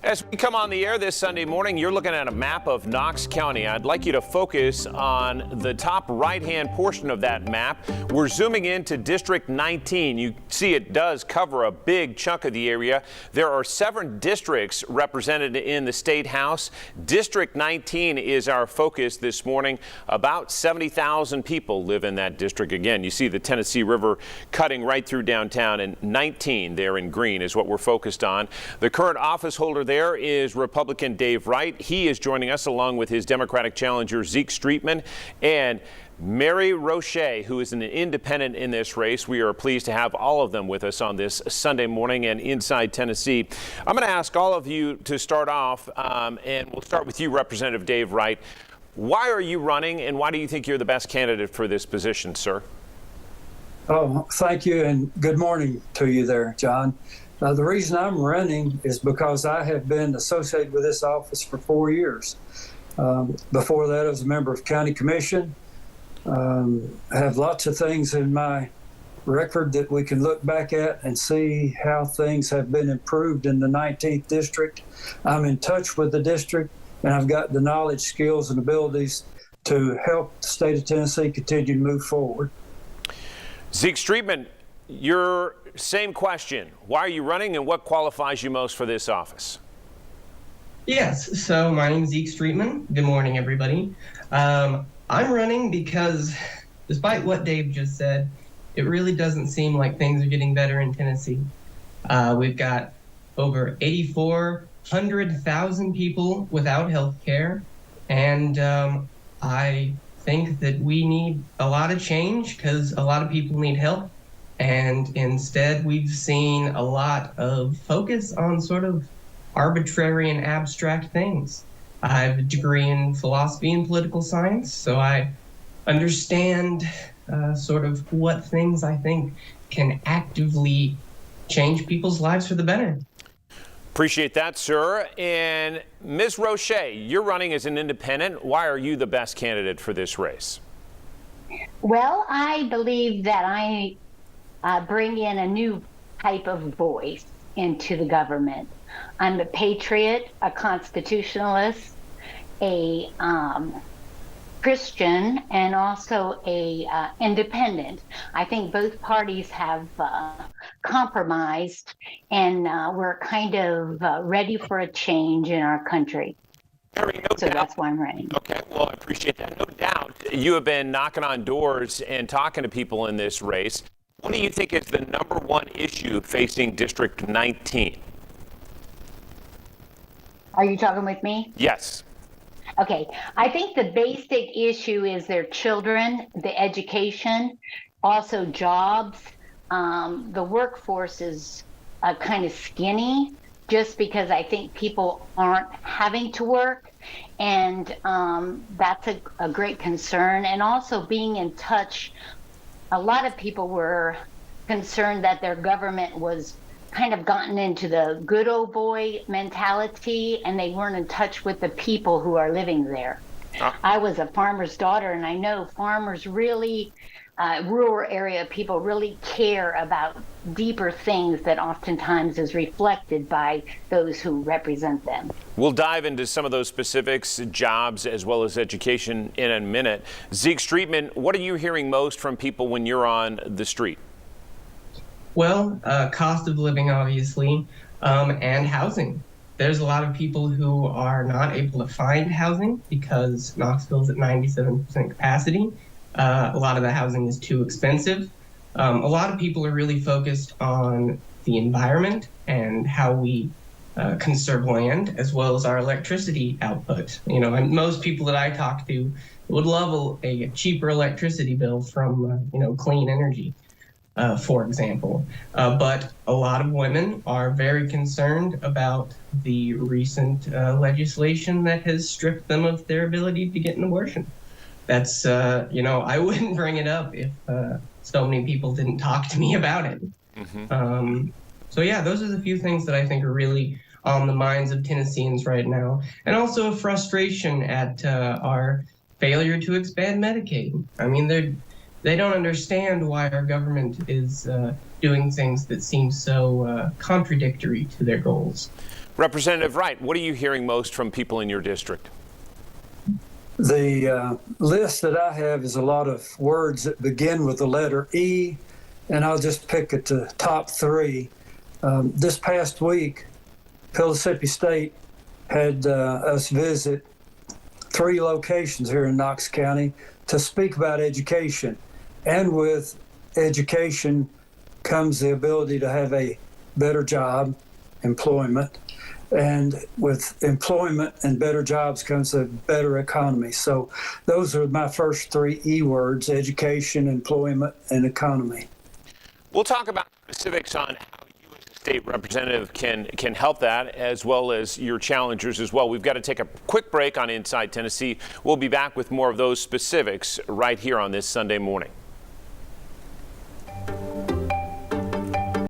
As we come on the air this Sunday morning, you're looking at a map of Knox County. I'd like you to focus on the top right-hand portion of that map. We're zooming into District 19. You see it does cover a big chunk of the area. There are 7 districts represented in the State House. District 19 is our focus this morning. About 70,000 people live in that district. Again, you see the Tennessee River cutting right through downtown, and 19 there in green is what we're focused on. The current office holder there is Republican Dave Wright. He is joining us along with his Democratic challenger Zeke Streetman and Mary Rochat, who is an independent in this race. We are pleased to have all of them with us on this Sunday morning and Inside Tennessee. I'm going to ask all of you to start off, and we'll start with you, Representative Dave Wright. Why are you running, and why do you think you're the best candidate for this position, sir? Oh, thank you, and good morning to you there, John. The reason I'm running is because I have been associated with this office for 4 years. Before that, I was a member of County Commission. I have lots of things in my record that we can look back at and see how things have been improved in the 19th District. I'm in touch with the district, and I've got the knowledge, skills, and abilities to help the state of Tennessee continue to move forward. Zeke Streetman, your same question. Why are you running, and what qualifies you most for this office? Yes, so my name is Zeke Streetman. Good morning, everybody. I'm running because, despite what Dave just said, it really doesn't seem like things are getting better in Tennessee. We've got over 8,400,000 people without health care, and I think that we need a lot of change because a lot of people need help. And instead, we've seen a lot of focus on sort of arbitrary and abstract things. I have a degree in philosophy and political science, so I understand sort of what things I think can actively change people's lives for the better. Appreciate that, sir. And Ms. Rochat, you're running as an independent. Why are you the best candidate for this race? Well, I believe that I bring in a new type of voice into the government. I'm a patriot, a constitutionalist, a Christian, and also a independent. I think both parties have compromised, and we're kind of ready for a change in our country. Mary, no so doubt. That's why I'm running. Okay, well, I appreciate that. No doubt you have been knocking on doors and talking to people in this race. What do you think is the #1 issue facing District 19? Are you talking with me? Yes. Okay, I think the basic issue is their children, the education, also jobs. The workforce is kind of skinny just because I think people aren't having to work. And that's a great concern. And also being in touch, a lot of people were concerned that their government was kind of gotten into the good old boy mentality, and they weren't in touch with the people who are living there. I was a farmer's daughter, and I know farmers really, rural area people really care about deeper things that oftentimes is reflected by those who represent them. We'll dive into some of those specifics, jobs as well as education, in a minute. Zeke Streetman, what are you hearing most from people when you're on the street? Well, cost of living, obviously, and housing. There's a lot of people who are not able to find housing because Knoxville's at 97% capacity. A lot of the housing is too expensive. A lot of people are really focused on the environment and how we conserve land, as well as our electricity output. You know, and most people that I talk to would love a cheaper electricity bill from, clean energy. For example. But a lot of women are very concerned about the recent legislation that has stripped them of their ability to get an abortion. That's, I wouldn't bring it up if so many people didn't talk to me about it. Mm-hmm. So yeah, those are the few things that I think are really on the minds of Tennesseans right now. And also a frustration at our failure to expand Medicaid. I mean, they don't understand why our government is doing things that seem so contradictory to their goals. Representative Wright, what are you hearing most from people in your district? The list that I have is a lot of words that begin with the letter E, and I'll just pick at the top three. This past week, Mississippi State had us visit 3 locations here in Knox County to speak about education. And with education comes the ability to have a better job, employment. And with employment and better jobs comes a better economy. So those are my first 3 E words: education, employment, and economy. We'll talk about specifics on how you as a state representative can help that, as well as your challengers as well. We've got to take a quick break on Inside Tennessee. We'll be back with more of those specifics right here on this Sunday morning.